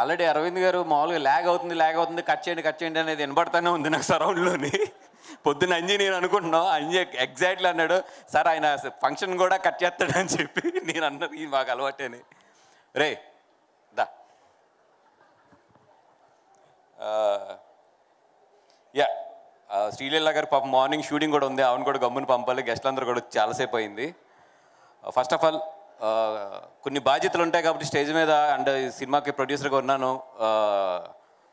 Already Arvind గారు మామూలుగా lag అవుతుంది కట్ చేయండి అనేది వినబడతానే ఉంది నాకు సరౌండ్లోని. పొద్దున్న అంజీ నేను అనుకుంటున్నాను, అంజీ ఎగ్జాక్ట్లీ అన్నాడు, సార్ ఆయన ఫంక్షన్ కూడా కట్ చేస్తాడని చెప్పి. నేను అన్నది ఇది మాకు అలవాటేని. రే దా యా శ్రీలీల గారు పాప మార్నింగ్ షూటింగ్ కూడా ఉంది, ఆవిడ కూడా గమ్ముని పంపాలి, గెస్ట్లు అందరూ కూడా చాలాసేపు అయింది. ఫస్ట్ ఆఫ్ ఆల్ కొన్ని బాధ్యతలు ఉంటాయి కాబట్టి స్టేజ్ మీద అండ్ సినిమాకి ప్రొడ్యూసర్గా ఉన్నాను.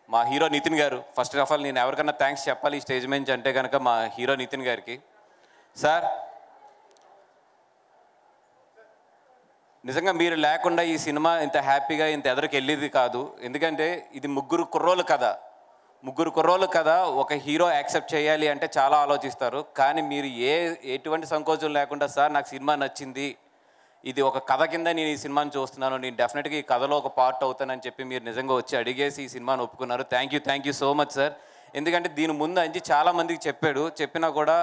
మా హీరో నితిన్ గారు, ఫస్ట్ ఆఫ్ ఆల్ నేను ఎవరికన్నా థ్యాంక్స్ చెప్పాలి ఈ స్టేజ్ నుంచి అంటే కనుక మా హీరో నితిన్ గారికి. సార్ నిజంగా మీరు లేకుండా ఈ సినిమా ఇంత హ్యాపీగా ఇంత ఎదరికి వెళ్ళేది కాదు. ఎందుకంటే ఇది ముగ్గురు కుర్రోళ్ళు కథ ఒక హీరో యాక్సెప్ట్ చేయాలి అంటే చాలా ఆలోచిస్తారు. కానీ మీరు ఎటువంటి సంకోచం లేకుండా సార్ నాకు సినిమా నచ్చింది, ఇది ఒక కథ కింద నేను ఈ సినిమాని చూస్తున్నాను, నేను డెఫినెట్గా ఈ కథలో ఒక పార్ట్ అవుతానని చెప్పి మీరు నిజంగా వచ్చి అడిగేసి ఈ సినిమాని ఒప్పుకున్నారు. Thank you so much sir. ఎందుకంటే దీని ముందు అంచి చాలామందికి చెప్పినా కూడా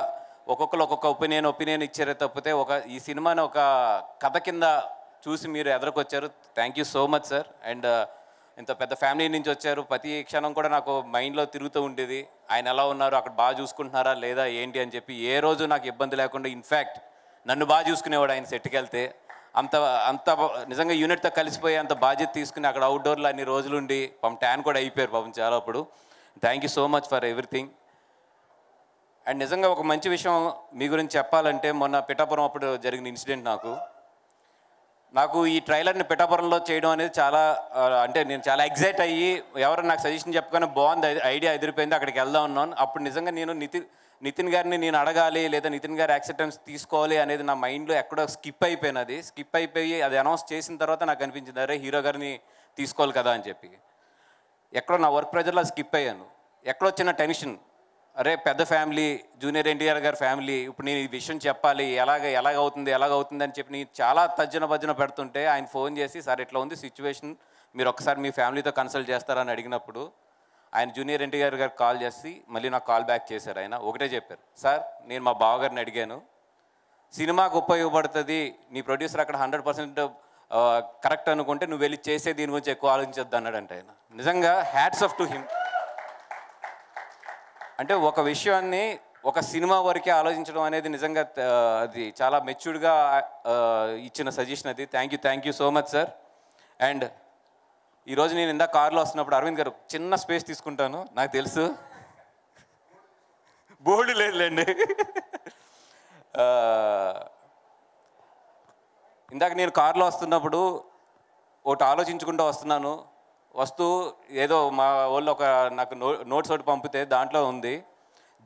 ఒక్కొక్కరు ఒక్కొక్క ఒపీనియన్ ఇచ్చారే తప్పితే ఈ సినిమాని ఒక కథ కింద చూసి మీరు ఎదురుకొచ్చారు. Thank you so much sir. And ఇంత పెద్ద ఫ్యామిలీ నుంచి వచ్చారు, ప్రతి క్షణం కూడా నాకు మైండ్లో తిరుగుతూ ఉండేది ఆయన ఎలా ఉన్నారు, అక్కడ బాగా చూసుకుంటున్నారా లేదా ఏంటి అని చెప్పి. ఏ రోజు నాకు ఇబ్బంది లేకుండా ఇన్ఫ్యాక్ట్ నన్ను బాగా చూసుకునేవాడు ఆయన సెట్కి వెళ్తే. అంత నిజంగా యూనిట్తో కలిసిపోయి అంత బాధ్యత తీసుకుని అక్కడ అవుట్డోర్లో అన్ని రోజులుండి ట్యాన్ కూడా అయిపోయారు పాపం చాలా. అప్పుడు thank you so much for everything. And నిజంగా ఒక మంచి విషయం మీ గురించి చెప్పాలంటే, మొన్న పిఠాపురం అప్పుడు జరిగిన ఇన్సిడెంట్ నాకు ఈ ట్రైలర్ని పిఠాపురంలో చేయడం అనేది చాలా అంటే నేను చాలా ఎగ్జైట్ అయ్యి ఎవరు నాకు సజెషన్ చెప్పగానే బాగుంది, ఐడియా ఎదిరిపోయింది, అక్కడికి వెళ్దాం ఉన్నాను. అప్పుడు నిజంగా నేను నితిన్ గారిని నేను అడగాలి లేదా నితిన్ గారి యాక్సెప్టెన్స్ తీసుకోవాలి అనేది నా మైండ్లో ఎక్కడో స్కిప్ అయిపోయి అది అనౌన్స్ చేసిన తర్వాత నాకు అనిపించింది, అరే హీరో గారిని తీసుకోవాలి కదా అని చెప్పి. ఎక్కడో నా వర్క్ ప్రెజర్లో స్కిప్ అయ్యాను. ఎక్కడో చిన్న టెన్షన్, అరే పెద్ద ఫ్యామిలీ, జూనియర్ ఎన్టీఆర్ గారి ఫ్యామిలీ, ఇప్పుడు నేను ఈ విషయం చెప్పాలి, ఎలాగవుతుంది అని చెప్పి నేను చాలా భజ్జన పెడుతుంటే ఆయన ఫోన్ చేసి, సార్ ఇట్లా ఉంది సిచ్యువేషన్, మీరు ఒకసారి మీ ఫ్యామిలీతో కన్సల్ట్ చేస్తారని అడిగినప్పుడు ఆయన జూనియర్ ఎన్టీఆర్ గారికి కాల్ చేసి మళ్ళీ నాకు కాల్ బ్యాక్ చేశారు. ఆయన ఒకటే చెప్పారు, సార్ నేను మా బావగారిని అడిగాను, సినిమాకు ఉపయోగపడుతుంది, నీ ప్రొడ్యూసర్ అక్కడ 100% కరెక్ట్ అనుకుంటే నువ్వు వెళ్ళి చేసే దీని గురించి ఎక్కువ ఆలోచించద్దు అన్నాడంటే ఆయన. నిజంగా హ్యాట్స్ ఆఫ్ టు హిమ్. అంటే ఒక విషయాన్ని ఒక సినిమా వరకే ఆలోచించడం అనేది నిజంగా అది చాలా మెచ్యూర్డ్గా ఇచ్చిన సజెషన్ అది. Thank you so much sir. And ఈరోజు నేను ఇందాక కార్లో వస్తున్నప్పుడు అరవింద్ గారు చిన్న స్పేస్ తీసుకుంటాను, నాకు తెలుసు బోర్డు లేదులేండి. ఇందాక నేను కార్లో వస్తున్నప్పుడు ఒకటి ఆలోచించుకుంటూ వస్తూ ఏదో మా వాళ్ళు నాకు నోట్స్ ఒకటి పంపితే దాంట్లో ఉంది,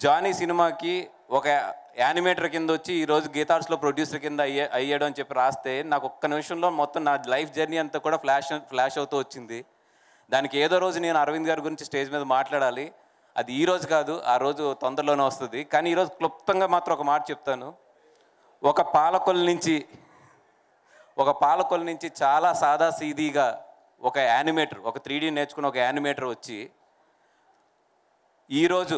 జానీ సినిమాకి ఒక యానిమేటర్ కింద వచ్చి ఈరోజు గీతార్ట్స్లో ప్రొడ్యూసర్ కింద అయ్యాడు అని చెప్పి రాస్తే నాకు ఒక్క నిమిషంలో మొత్తం నా లైఫ్ జర్నీ అంతా కూడా ఫ్లాష్ అవుతూ వచ్చింది. దానికి ఏదో రోజు నేను అరవింద్ గారి గురించి స్టేజ్ మీద మాట్లాడాలి, అది ఈ రోజు కాదు, ఆ రోజు తొందరలోనే వస్తుంది. కానీ ఈరోజు క్లుప్తంగా మాత్రం ఒక మాట చెప్తాను. ఒక పాలకొల నుంచి చాలా సాదా సీదీగా ఒక యానిమేటర్, ఒక 3D నేర్చుకున్న ఒక యానిమేటర్ వచ్చి ఈరోజు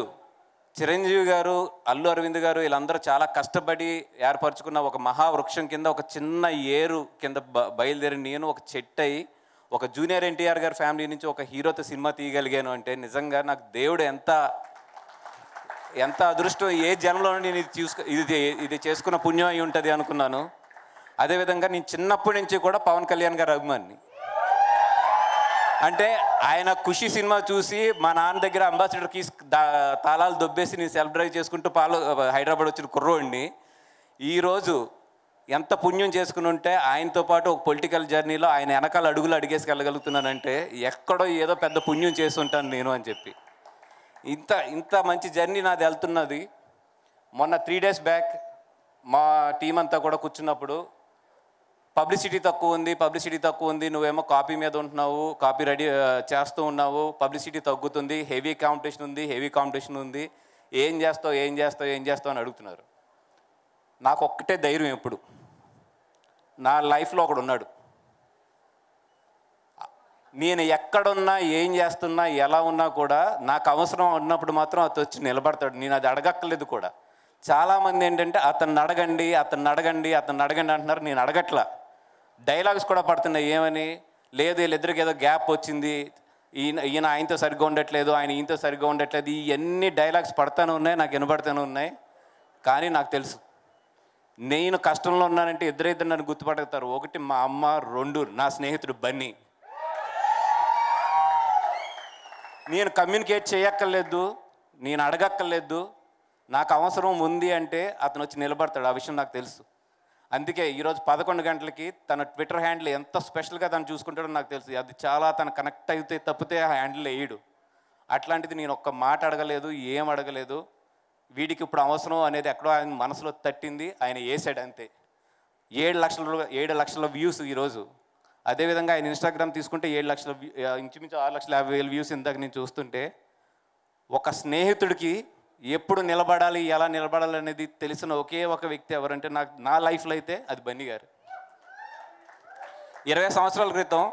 చిరంజీవి గారు, అల్లు అరవింద్ గారు వీళ్ళందరూ చాలా కష్టపడి ఏర్పరచుకున్న ఒక మహావృక్షం కింద ఒక చిన్న ఏరు కింద బయలుదేరి నేను ఒక చెట్టు అయ్యి ఒక జూనియర్ ఎన్టీఆర్ గారి ఫ్యామిలీ నుంచి ఒక హీరోతో సినిమా తీయగలిగాను అంటే నిజంగా నాకు దేవుడు ఎంత అదృష్టం, ఏ జన్మలో నేను ఇది చేసుకున్న పుణ్యం అయి ఉంటుంది అనుకున్నాను. అదేవిధంగా నేను చిన్నప్పటి నుంచి కూడా పవన్ కళ్యాణ్ గారి అభిమాని. అంటే ఆయన ఖుషి సినిమా చూసి మా నాన్న దగ్గర అంబాసిడర్కి తాళాలు దొబ్బేసి నేను సెల్ఫ్ డ్రైవ్ చేసుకుంటూ హైదరాబాద్ వచ్చిన కుర్రోడిని ఈరోజు ఎంత పుణ్యం చేసుకుని ఉంటే ఆయనతో పాటు ఒక పొలిటికల్ జర్నీలో ఆయన వెనకాల అడుగులు అడిగేసుకెళ్ళగలుగుతున్నానంటే ఎక్కడో ఏదో పెద్ద పుణ్యం చేసి ఉంటాను నేను అని చెప్పి. ఇంత మంచి జర్నీ నాది వెళ్తున్నది. మొన్న 3 days బ్యాక్ మా టీం అంతా కూడా కూర్చున్నప్పుడు పబ్లిసిటీ తక్కువ ఉంది, నువ్వేమో కాపీ మీద ఉంటున్నావు, కాపీ రెడీ చేస్తూ ఉన్నావు, పబ్లిసిటీ తగ్గుతుంది, హెవీ కాంపిటీషన్ ఉంది, ఏం చేస్తావు అని అడుగుతున్నారు. నాకు ఒక్కటే ధైర్యం, ఎప్పుడు నా లైఫ్లో ఒకడు ఉన్నాడు, నేను ఎక్కడున్నా ఏం చేస్తున్నా ఎలా ఉన్నా కూడా నాకు అవసరం ఉన్నప్పుడు మాత్రం అతను వచ్చి నిలబడతాడు. నేను అది అడగక్కర్లేదు కూడా. చాలామంది ఏంటంటే అతన్ని అడగండి అంటున్నారు, నేను అడగట్లా. డైలాగ్స్ కూడా పడుతున్నాయి, ఏమని లేదు వీళ్ళిద్దరికి ఏదో గ్యాప్ వచ్చింది, ఈయన ఆయనతో సరిగ్గా ఉండట్లేదు, ఆయన ఈయనతో సరిగ్గా ఉండట్లేదు, ఇవన్నీ డైలాగ్స్ పడతానే ఉన్నాయి, నాకు వినపడతానే ఉన్నాయి. కానీ నాకు తెలుసు నేను కష్టంలో ఉన్నానంటే ఇద్దరు నన్ను గుర్తుపడతారు. ఒకటి మా అమ్మ, రెండు నా స్నేహితుడు బన్నీ. నేను కమ్యూనికేట్ చేయక్కర్లేదు, నేను అడగక్కర్లేదు, నాకు అవసరం ఉంది అంటే అతను వచ్చి నిలబడతాడు. ఆ విషయం నాకు తెలుసు. అందుకే ఈరోజు 11 గంటలకి తన ట్విట్టర్ హ్యాండిల్ ఎంత స్పెషల్గా తను చూసుకుంటాడో నాకు తెలుసు. అది చాలా తను కనెక్ట్ అయితే తప్పితే ఆ హ్యాండిల్ వేయడు. అట్లాంటిది నేను ఒక్క మాట అడగలేదు, ఏం అడగలేదు. వీడికి ఇప్పుడు అవసరం అనేది ఎక్కడో ఆయన మనసులో తట్టింది, ఆయన వేసాడు అంతే. 7 లక్షల వ్యూస్ ఈరోజు. అదేవిధంగా ఆయన ఇన్స్టాగ్రామ్ తీసుకుంటే 7 లక్షల ఇంచుమించు 6,50,000 వ్యూస్ ఇందాక నేను చూస్తుంటే, ఒక స్నేహితుడికి ఎప్పుడు నిలబడాలి, ఎలా నిలబడాలి అనేది తెలిసిన ఒకే ఒక వ్యక్తి ఎవరంటే నా లైఫ్లో అయితే అది బన్నీ గారు. 20 సంవత్సరాల క్రితం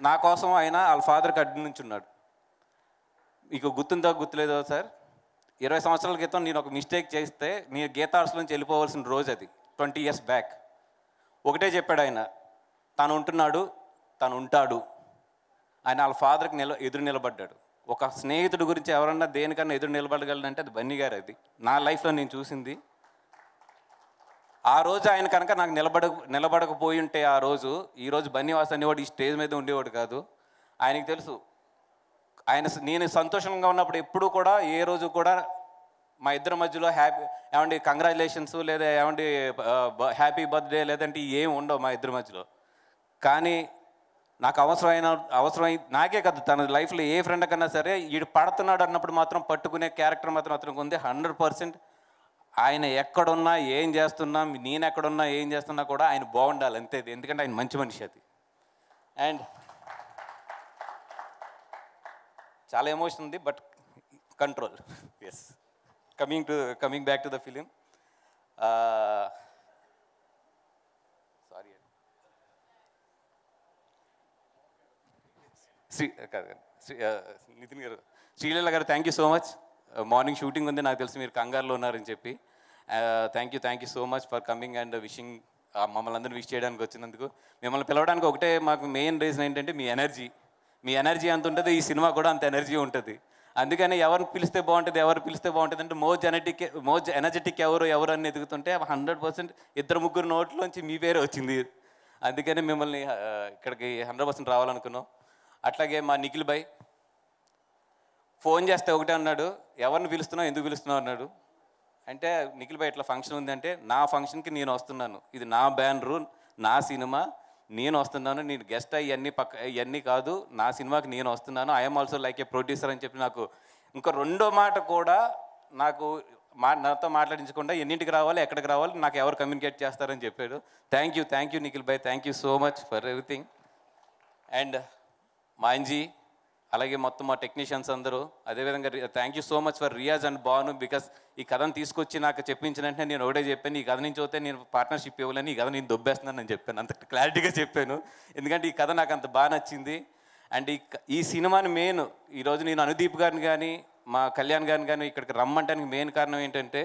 నా కోసం ఆయన వాళ్ళ ఫాదర్కి అడ్డు నుంచి ఉన్నాడు. మీకు గుర్తుందో గుర్తులేదో సార్, 20 సంవత్సరాల క్రితం నేను ఒక మిస్టేక్ చేస్తే నేను గీతా ఆర్ట్స్ నుంచి వెళ్ళిపోవాల్సిన రోజు అది, 20 years బ్యాక్. ఒకటే చెప్పాడు ఆయన, తను ఉంటున్నాడు, తను ఉంటాడు. ఆయన వాళ్ళ ఫాదర్కి ఎదురు నిలబడ్డాడు. ఒక స్నేహితుడి గురించి ఎవరన్నా దేనికన్నా ఎదురు నిలబడగలనంటే అది బన్నీ గారు. అది నా లైఫ్లో నేను చూసింది. ఆ రోజు ఆయన కనుక నాకు నిలబడకపోయి ఉంటే ఆ రోజు, ఈరోజు బన్నీవాస్ అనేవాడు ఈ స్టేజ్ మీద ఉండేవాడు కాదు. ఆయనకి తెలుసు నేను సంతోషంగా ఉన్నప్పుడు ఎప్పుడూ కూడా ఏ రోజు కూడా మా ఇద్దరి మధ్యలో ఏమండి కంగ్రాచులేషన్స్ లేదా ఏమండి హ్యాపీ బర్త్డే లేదంటే ఏం ఉండవు మా ఇద్దరి మధ్యలో. కానీ నాకు అవసరమై నాకే కదా, తన లైఫ్లో ఏ ఫ్రెండ్ కన్నా సరే వీడు పడుతున్నాడు అన్నప్పుడు మాత్రం పట్టుకునే క్యారెక్టర్ మాత్రం అతనికి ఉంది 100%. ఆయన ఎక్కడున్నా ఏం చేస్తున్నా, నేను ఎక్కడున్నా ఏం చేస్తున్నా కూడా ఆయన బాగుండాలి అంతే. ఎందుకంటే ఆయన మంచి మనిషి. అది అండ్ చాలా ఎమోషన్ ఉంది, but control. Yes, coming back to the film. Sorry Nitin garu, Sreeleela garu, thank you so much. Morning shooting ఉంది, నాకు తెలిసి మీరు కంగారులో ఉన్నారని చెప్పి. Thank you so much for coming and wishing. మమ్మల్ని అందరినీ విష్ చేయడానికి వచ్చినందుకు. మిమ్మల్ని పిలవడానికి ఒకటే మాకు మెయిన్ రీజన్ ఏంటంటే మీ ఎనర్జీ ఎంత ఉంటుంది, ఈ సినిమా కూడా అంత ఎనర్జీ ఉంటుంది. అందుకని ఎవరిని పిలిస్తే బాగుంటుంది అంటే మోజ్ ఎనర్జెటిక్ ఎవరు అని ఎదుగుతుంటే 100% 2-3 నోట్లోంచి మీ పేరే వచ్చింది. అందుకని మిమ్మల్ని ఇక్కడికి 100% రావాలనుకున్నాం. అట్లాగే మా నిఖిల్ భాయ్ ఫోన్ చేస్తే ఒకటే అన్నాడు, ఎవరిని పిలుస్తున్నావు, ఎందుకు పిలుస్తున్నావు అన్నాడు. అంటే నిఖిల్ భాయ్ ఇట్లా ఫంక్షన్ ఉందంటే, నా ఫంక్షన్కి నేను వస్తున్నాను, ఇది నా బ్యానరు, నా సినిమా, నేను వస్తున్నాను, నేను గెస్ట్ ఇవన్నీ కాదు, నా సినిమాకి నేను వస్తున్నాను, I'm also like A producer అని చెప్పి నాకు ఇంకా రెండో మాట కూడా నాతో మాట్లాడించకుండా ఎన్నింటికి రావాలి, ఎక్కడికి రావాలి, నాకు ఎవరు కమ్యూనికేట్ చేస్తారని చెప్పాడు. Thank you Nikhil bhai, thank you so much for everything. And Manji, అలాగే మొత్తం మా టెక్నీషియన్స్ అందరూ, అదేవిధంగా thank you so much for Riyaz and Banu. Because ఈ కథను తీసుకొచ్చి నాకు చెప్పించిన వెంటనే నేను ఒకటే చెప్పాను, ఈ కథ నుంచి అయితే నేను పార్ట్నర్షిప్ ఇవ్వాలని, ఈ కథ నేను దొబ్బేస్తున్నాను అని చెప్పాను. అంత క్లారిటీగా చెప్పాను, ఎందుకంటే ఈ కథ నాకు అంత బాగా నచ్చింది. అండ్ ఈ సినిమాని మెయిన్ ఈరోజు నేను అనుదీప్ గారిని కానీ మా కళ్యాణ్ గారిని కానీ ఇక్కడికి రమ్మంటానికి మెయిన్ కారణం ఏంటంటే,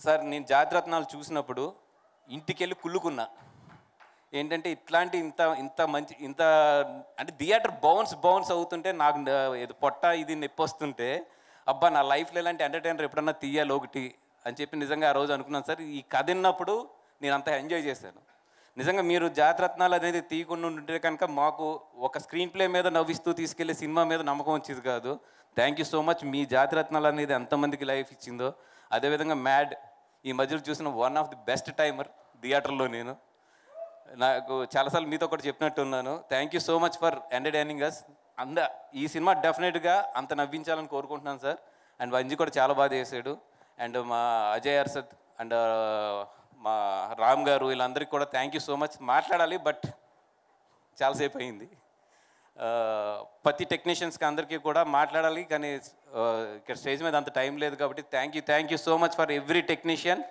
సార్ నేను జాతిరత్నాలు చూసినప్పుడు ఇంటికి వెళ్ళి కుళ్ళుకున్నా. ఏంటంటే ఇంత మంచి అంటే థియేటర్ బౌన్స్ అవుతుంటే నాకు పొట్ట ఇది నొప్పి వస్తుంటే, అబ్బా నా లైఫ్లో ఇలాంటి ఎంటర్టైనర్ ఎప్పుడన్నా తీయాలి ఒకటి అని చెప్పి నిజంగా ఆ రోజు అనుకున్నాను సార్. ఈ కథ విన్నప్పుడు నేను అంత ఎంజాయ్ చేశాను. నిజంగా మీరు జాతిరత్నాలు అనేది తీయకుండా ఉంటే కనుక మాకు ఒక స్క్రీన్ ప్లే మీద నవ్విస్తూ తీసుకెళ్లే సినిమా మీద నమ్మకం వచ్చేది కాదు. Thank you so much. మీ జాతిరత్నాలు అనేది ఎంతమందికి లైఫ్ ఇచ్చిందో. అదేవిధంగా మ్యాడ్ ఈ మధ్యలో చూసిన one of the best timer థియేటర్లో. నేను నాకు చాలాసార్లు మీతో కూడా చెప్పినట్టు ఉన్నాను. Thank you so much for entertaining us. ఈ సినిమా డెఫినెట్గా అంత నవ్వించాలని కోరుకుంటున్నాను సార్. అండ్ వంజీ కూడా చాలా బాగా చేశాడు. అండ్ మా అజయ్ అర్సద్ అండ్ మా రామ్ గారు, వీళ్ళందరికీ కూడా థ్యాంక్ యూ సో మచ్. మాట్లాడాలి బట్ చాలాసేపు అయింది. ప్రతి టెక్నీషియన్స్కి అందరికీ కూడా మాట్లాడాలి, కానీ ఇక్కడ స్టేజ్ మీద అంత టైం లేదు కాబట్టి thank you so much for every technician.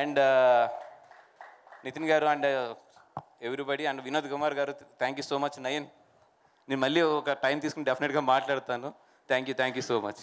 And Nitin garu and everybody and Vinod Kumar garu, thank you so much. Nayan, నేను మళ్ళీ ఒక టైం తీసుకుని డెఫినెట్గా మాట్లాడతాను. Thank you so much.